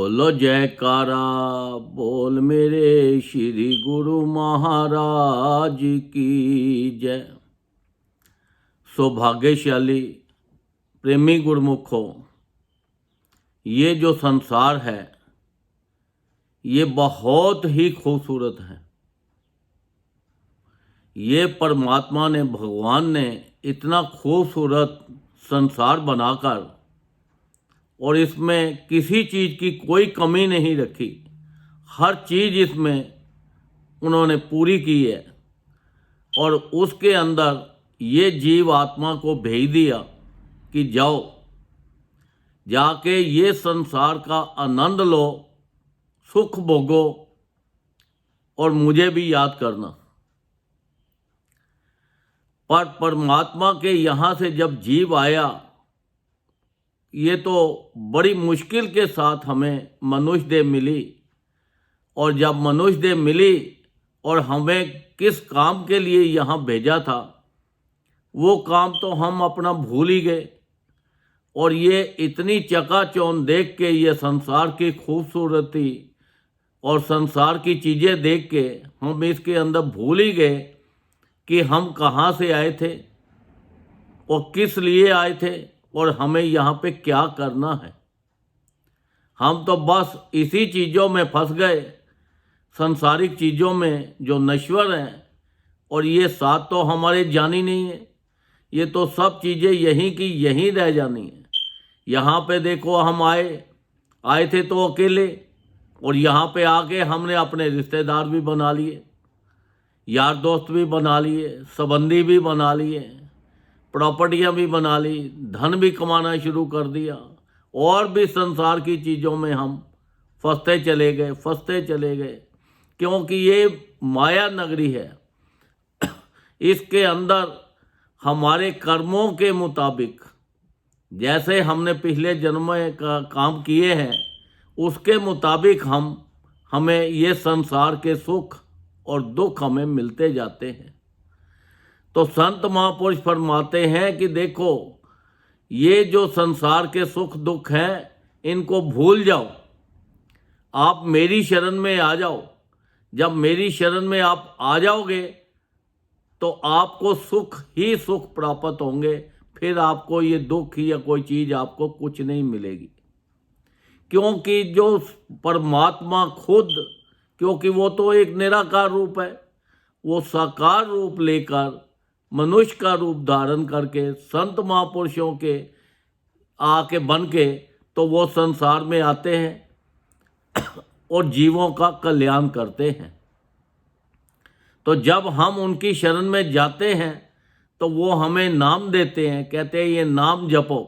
बोलो जयकारा बोल मेरे श्री गुरु महाराज की जय। सौभाग्यशाली प्रेमी गुरुमुखों, ये जो संसार है ये बहुत ही खूबसूरत है। ये परमात्मा ने, भगवान ने इतना खूबसूरत संसार बनाकर और इसमें किसी चीज़ की कोई कमी नहीं रखी, हर चीज़ इसमें उन्होंने पूरी की है। और उसके अंदर ये जीव आत्मा को भेज दिया कि जाओ जाके ये संसार का आनंद लो, सुख भोगो और मुझे भी याद करना। पर परमात्मा के यहाँ से जब जीव आया, ये तो बड़ी मुश्किल के साथ हमें मनुष्य देह मिली। और जब मनुष्य देह मिली और हमें किस काम के लिए यहाँ भेजा था, वो काम तो हम अपना भूल ही गए। और ये इतनी चकाचौंध देख के, ये संसार की खूबसूरती और संसार की चीज़ें देख के हम इसके अंदर भूल ही गए कि हम कहाँ से आए थे और किस लिए आए थे और हमें यहाँ पे क्या करना है। हम तो बस इसी चीज़ों में फंस गए, संसारिक चीज़ों में जो नश्वर हैं। और ये साथ तो हमारे जानी नहीं है, ये तो सब चीज़ें यहीं की यहीं रह जानी है। यहाँ पे देखो, हम आए थे तो अकेले, और यहाँ पे आके हमने अपने रिश्तेदार भी बना लिए, यार दोस्त भी बना लिए, संबंधी भी बना लिए, प्रॉपर्टियां भी बना ली, धन भी कमाना शुरू कर दिया, और भी संसार की चीज़ों में हम फंसते चले गए। क्योंकि ये माया नगरी है। इसके अंदर हमारे कर्मों के मुताबिक, जैसे हमने पिछले जन्म में का काम किए हैं, उसके मुताबिक हमें ये संसार के सुख और दुख हमें मिलते जाते हैं। तो संत महापुरुष फरमाते हैं कि देखो, ये जो संसार के सुख दुख हैं, इनको भूल जाओ, आप मेरी शरण में आ जाओ। जब मेरी शरण में आप आ जाओगे तो आपको सुख ही सुख प्राप्त होंगे, फिर आपको ये दुख या कोई चीज़ आपको कुछ नहीं मिलेगी। क्योंकि जो परमात्मा खुद, क्योंकि वो तो एक निराकार रूप है, वो साकार रूप लेकर मनुष्य का रूप धारण करके संत महापुरुषों के आके बन के तो वो संसार में आते हैं और जीवों का कल्याण करते हैं। तो जब हम उनकी शरण में जाते हैं तो वो हमें नाम देते हैं, कहते हैं ये नाम जपो।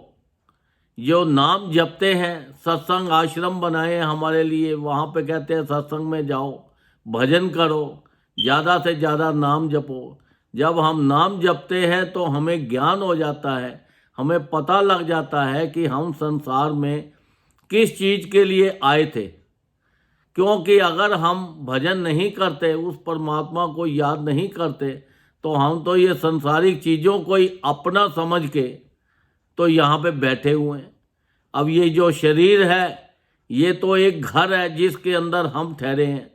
जो नाम जपते हैं, सत्संग आश्रम बनाए हैं हमारे लिए, वहाँ पे कहते हैं सत्संग में जाओ, भजन करो, ज़्यादा से ज़्यादा नाम जपो। जब हम नाम जपते हैं तो हमें ज्ञान हो जाता है, हमें पता लग जाता है कि हम संसार में किस चीज़ के लिए आए थे। क्योंकि अगर हम भजन नहीं करते, उस परमात्मा को याद नहीं करते, तो हम तो ये संसारिक चीज़ों को ही अपना समझ के तो यहाँ पे बैठे हुए हैं। अब ये जो शरीर है, ये तो एक घर है जिसके अंदर हम ठहरे हैं।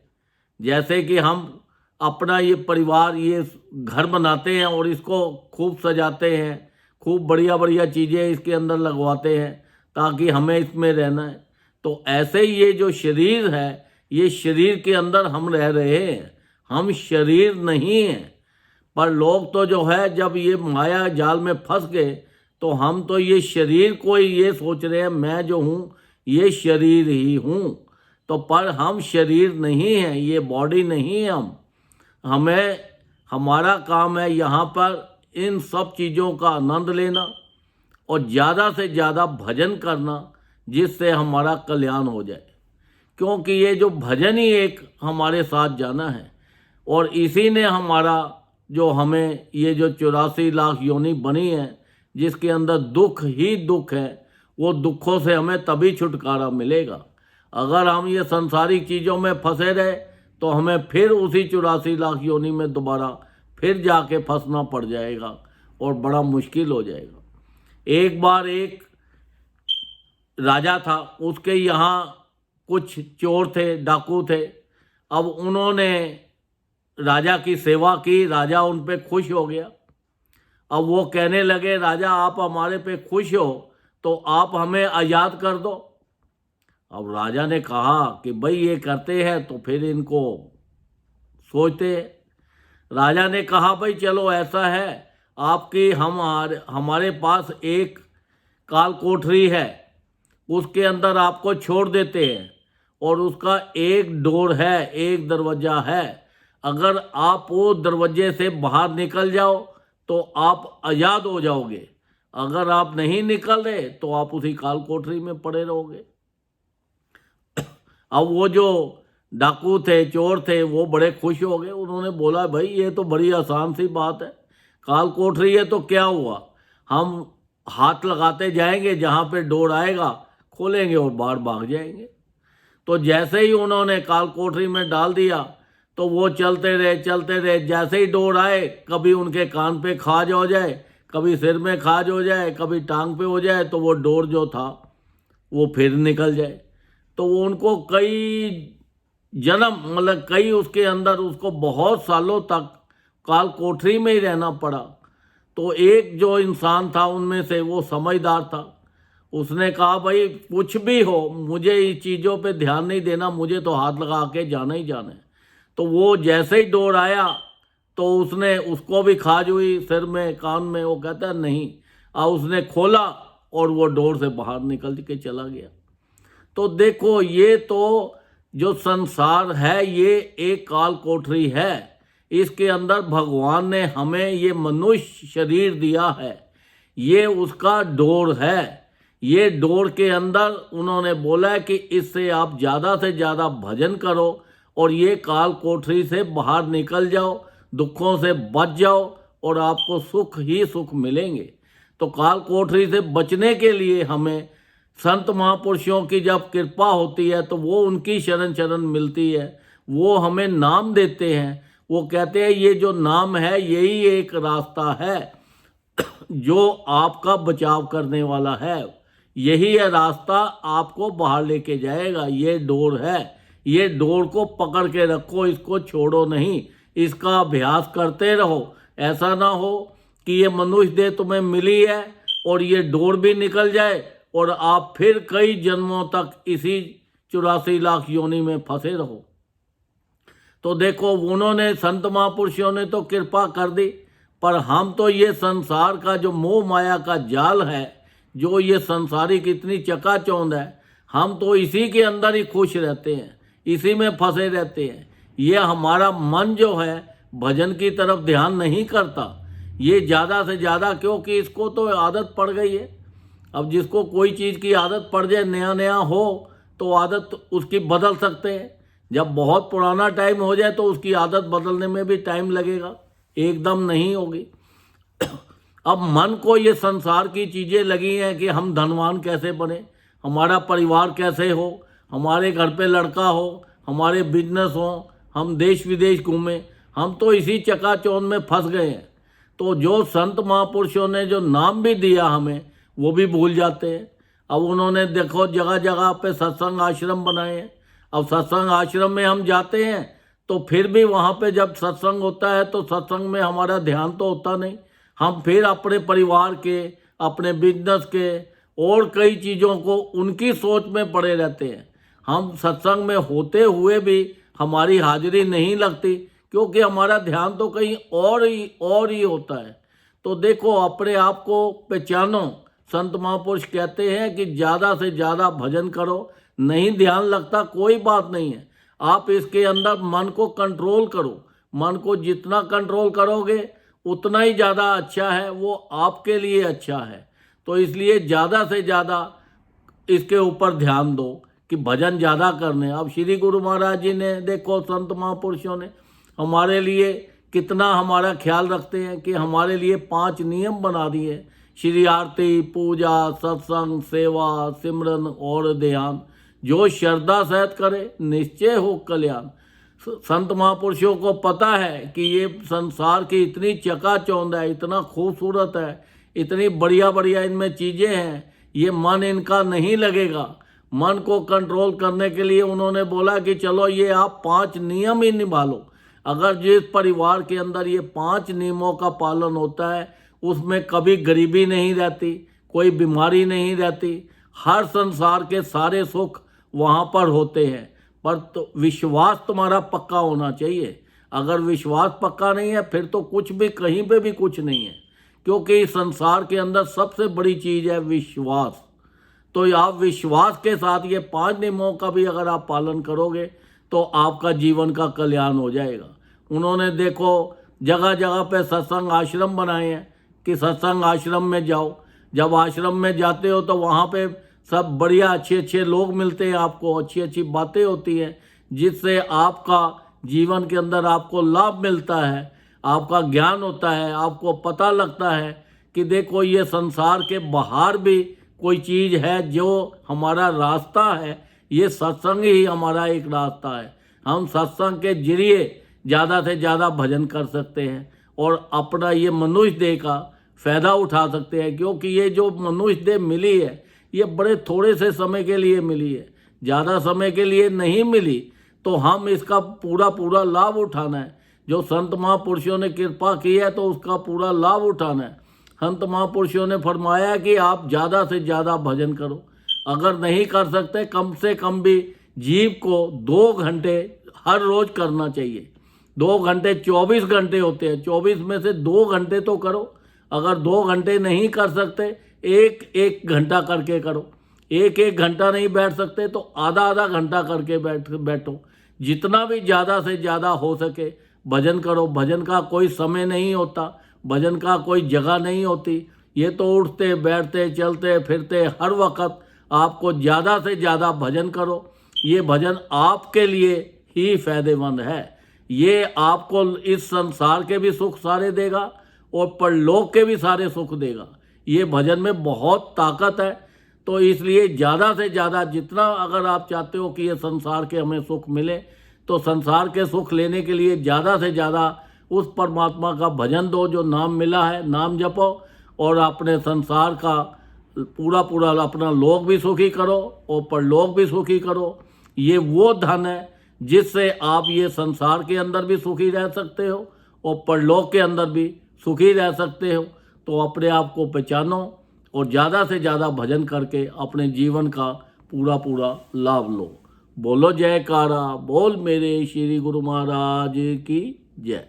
जैसे कि हम अपना ये परिवार, ये घर बनाते हैं और इसको खूब सजाते हैं, खूब बढ़िया बढ़िया चीज़ें इसके अंदर लगवाते हैं ताकि हमें इसमें रहना है। तो ऐसे ही ये जो शरीर है, ये शरीर के अंदर हम रह रहे हैं, हम शरीर नहीं हैं। पर लोग तो जो है, जब ये माया जाल में फंस गए तो हम तो ये शरीर को ही ये सोच रहे हैं, मैं जो हूँ ये शरीर ही हूँ। तो पर हम शरीर नहीं हैं, ये बॉडी नहीं है। हमें, हमारा काम है यहाँ पर इन सब चीज़ों का आनंद लेना और ज़्यादा से ज़्यादा भजन करना, जिससे हमारा कल्याण हो जाए। क्योंकि ये जो भजन ही एक हमारे साथ जाना है, और इसी ने हमारा जो हमें ये जो 84 लाख योनि बनी है, जिसके अंदर दुख ही दुख है, वो दुखों से हमें तभी छुटकारा मिलेगा। अगर हम ये संसारिक चीज़ों में फंसे रहे तो हमें फिर उसी 84 लाख योनि में दोबारा फिर जाके फंसना पड़ जाएगा और बड़ा मुश्किल हो जाएगा। एक बार एक राजा था, उसके यहाँ कुछ चोर थे, डाकू थे। अब उन्होंने राजा की सेवा की, राजा उन पे खुश हो गया। अब वो कहने लगे, राजा आप हमारे पे खुश हो तो आप हमें आज़ाद कर दो। अब राजा ने कहा कि भाई ये करते हैं तो फिर इनको सोचते हैं। राजा ने कहा भाई चलो ऐसा है, आपकी हमारे पास एक काल कोठरी है, उसके अंदर आपको छोड़ देते हैं और उसका एक डोर है, एक दरवाजा है। अगर आप वो दरवाजे से बाहर निकल जाओ तो आप आज़ाद हो जाओगे, अगर आप नहीं निकल रहे तो आप उसी काल कोठरी में पड़े रहोगे। अब वो जो डाकू थे, चोर थे, वो बड़े खुश हो गए। उन्होंने बोला भाई ये तो बड़ी आसान सी बात है, काल कोठरी है तो क्या हुआ, हम हाथ लगाते जाएंगे, जहाँ पे डोर आएगा खोलेंगे और बाहर भाग जाएंगे। तो जैसे ही उन्होंने काल कोठरी में डाल दिया तो वो चलते रहे। जैसे ही डोर आए, कभी उनके कान पे खाज हो जाए, कभी सिर में खाज हो जाए, कभी टांग पे हो जाए, तो वो डोर जो था वो फिर निकल जाए। तो वो उनको कई जन्म, मतलब कई उसके अंदर उसको बहुत सालों तक काल कोठरी में ही रहना पड़ा। तो एक जो इंसान था उनमें से, वो समझदार था, उसने कहा भाई कुछ भी हो, मुझे इस चीज़ों पे ध्यान नहीं देना, मुझे तो हाथ लगा के जाना ही जाना है। तो वो जैसे ही डोर आया तो उसने, उसको भी खाज हुई सिर में, कान में। वो कहता है नहीं, उसने खोला और वो डोर से बाहर निकल के चला गया। तो देखो, ये तो जो संसार है ये एक काल कोठरी है, इसके अंदर भगवान ने हमें ये मनुष्य शरीर दिया है, ये उसका डोर है। ये डोर के अंदर उन्होंने बोला है कि इससे आप ज़्यादा से ज़्यादा भजन करो और ये काल कोठरी से बाहर निकल जाओ, दुखों से बच जाओ और आपको सुख ही सुख मिलेंगे। तो काल कोठरी से बचने के लिए हमें संत महापुरुषों की जब कृपा होती है तो वो उनकी शरण मिलती है, वो हमें नाम देते हैं। वो कहते हैं ये जो नाम है यही एक रास्ता है जो आपका बचाव करने वाला है, यही है रास्ता आपको बाहर लेके जाएगा। ये डोर है, ये डोर को पकड़ के रखो, इसको छोड़ो नहीं, इसका अभ्यास करते रहो। ऐसा ना हो कि ये मनुष्य देह तुम्हें मिली है और ये डोर भी निकल जाए और आप फिर कई जन्मों तक इसी 84 लाख योनि में फंसे रहो। तो देखो, उन्होंने संत महापुरुषों ने तो कृपा कर दी, पर हम तो ये संसार का जो मोह माया का जाल है, जो ये संसारिक इतनी चकाचौंध है, हम तो इसी के अंदर ही खुश रहते हैं, इसी में फंसे रहते हैं। ये हमारा मन जो है भजन की तरफ ध्यान नहीं करता, ये ज़्यादा से ज़्यादा, क्योंकि इसको तो आदत पड़ गई है। अब जिसको कोई चीज़ की आदत पड़ जाए, नया नया हो, तो आदत उसकी बदल सकते हैं। जब बहुत पुराना टाइम हो जाए तो उसकी आदत बदलने में भी टाइम लगेगा, एकदम नहीं होगी। अब मन को ये संसार की चीज़ें लगी हैं कि हम धनवान कैसे बने, हमारा परिवार कैसे हो, हमारे घर पे लड़का हो, हमारे बिजनेस हो, हम देश विदेश घूमें, हम तो इसी चकाचौंध में फंस गए हैं। तो जो संत महापुरुषों ने जो नाम भी दिया हमें, वो भी भूल जाते हैं। अब उन्होंने देखो जगह जगह पे सत्संग आश्रम बनाए हैं। अब सत्संग आश्रम में हम जाते हैं तो फिर भी वहाँ पे जब सत्संग होता है तो सत्संग में हमारा ध्यान तो होता नहीं, हम फिर अपने परिवार के, अपने बिजनेस के और कई चीज़ों को उनकी सोच में पड़े रहते हैं। हम सत्संग में होते हुए भी हमारी हाजिरी नहीं लगती, क्योंकि हमारा ध्यान तो कहीं और ही होता है। तो देखो, अपने आप को पहचानो। संत महापुरुष कहते हैं कि ज़्यादा से ज़्यादा भजन करो, नहीं ध्यान लगता कोई बात नहीं है, आप इसके अंदर मन को कंट्रोल करो। मन को जितना कंट्रोल करोगे उतना ही ज़्यादा अच्छा है, वो आपके लिए अच्छा है। तो इसलिए ज़्यादा से ज़्यादा इसके ऊपर ध्यान दो कि भजन ज़्यादा करने। अब श्री गुरु महाराज जी ने, देखो संत महापुरुषों ने हमारे लिए कितना हमारा ख्याल रखते हैं कि हमारे लिए 5 नियम बना दिए, श्री आरती, पूजा, सत्संग, सेवा, सिमरन और ध्यान। जो श्रद्धा सहित करे निश्चय हो कल्याण। संत महापुरुषों को पता है कि ये संसार की इतनी चकाचौंध है, इतना खूबसूरत है, इतनी बढ़िया बढ़िया इनमें चीज़ें हैं, ये मन इनका नहीं लगेगा। मन को कंट्रोल करने के लिए उन्होंने बोला कि चलो ये आप 5 नियम ही निभा लो। अगर जिस परिवार के अंदर ये 5 नियमों का पालन होता है उसमें कभी गरीबी नहीं रहती, कोई बीमारी नहीं रहती, हर संसार के सारे सुख वहाँ पर होते हैं। पर तो विश्वास तुम्हारा पक्का होना चाहिए। अगर विश्वास पक्का नहीं है फिर तो कुछ भी कहीं पे भी कुछ नहीं है, क्योंकि इस संसार के अंदर सबसे बड़ी चीज़ है विश्वास। तो आप विश्वास के साथ ये 5 नियमों का भी अगर आप पालन करोगे तो आपका जीवन का कल्याण हो जाएगा। उन्होंने देखो जगह जगह पे सत्संग आश्रम बनाए हैं कि सत्संग आश्रम में जाओ। जब आश्रम में जाते हो तो वहाँ पे सब बढ़िया अच्छे अच्छे लोग मिलते हैं, आपको अच्छी अच्छी बातें होती हैं जिससे आपका जीवन के अंदर आपको लाभ मिलता है, आपका ज्ञान होता है, आपको पता लगता है कि देखो ये संसार के बाहर भी कोई चीज़ है जो हमारा रास्ता है। ये सत्संग ही हमारा एक रास्ता है। हम सत्संग के जरिए ज़्यादा से ज़्यादा भजन कर सकते हैं और अपना ये मनुष्य देह का फ़ायदा उठा सकते हैं, क्योंकि ये जो मनुष्य देह मिली है ये बड़े थोड़े से समय के लिए मिली है, ज़्यादा समय के लिए नहीं मिली। तो हम इसका पूरा पूरा लाभ उठाना है। जो संत महापुरुषों ने कृपा की है तो उसका पूरा लाभ उठाना है। संत महापुरुषों ने फरमाया कि आप ज़्यादा से ज़्यादा भजन करो। अगर नहीं कर सकते कम से कम भी जीव को 2 घंटे हर रोज़ करना चाहिए। 2 घंटे 24 घंटे होते हैं, 24 में से 2 घंटे तो करो। अगर 2 घंटे नहीं कर सकते 1 घंटा करके करो। 1 घंटा नहीं बैठ सकते तो आधा घंटा करके बैठो। जितना भी ज़्यादा से ज़्यादा हो सके भजन करो। भजन का कोई समय नहीं होता, भजन का कोई जगह नहीं होती। ये तो उठते बैठते चलते फिरते हर वक्त आपको ज़्यादा से ज़्यादा भजन करो। ये भजन आपके लिए ही फायदेमंद है। ये आपको इस संसार के भी सुख सारे देगा और परलोक के भी सारे सुख देगा। ये भजन में बहुत ताकत है। तो इसलिए ज़्यादा से ज़्यादा जितना अगर आप चाहते हो कि ये संसार के हमें सुख मिले तो संसार के सुख लेने के लिए ज़्यादा से ज़्यादा उस परमात्मा का भजन दो जो नाम मिला है, नाम जपो और अपने संसार का पूरा पूरा अपना लोक भी सुखी करो और परलोक भी सुखी करो। ये वो धन है जिससे आप ये संसार के अंदर भी सुखी रह सकते हो और परलोक के अंदर भी सुखी रह सकते हो। तो अपने आप को पहचानो और ज़्यादा से ज़्यादा भजन करके अपने जीवन का पूरा पूरा लाभ लो। बोलो जयकारा, बोल मेरे श्री गुरु महाराज की जय।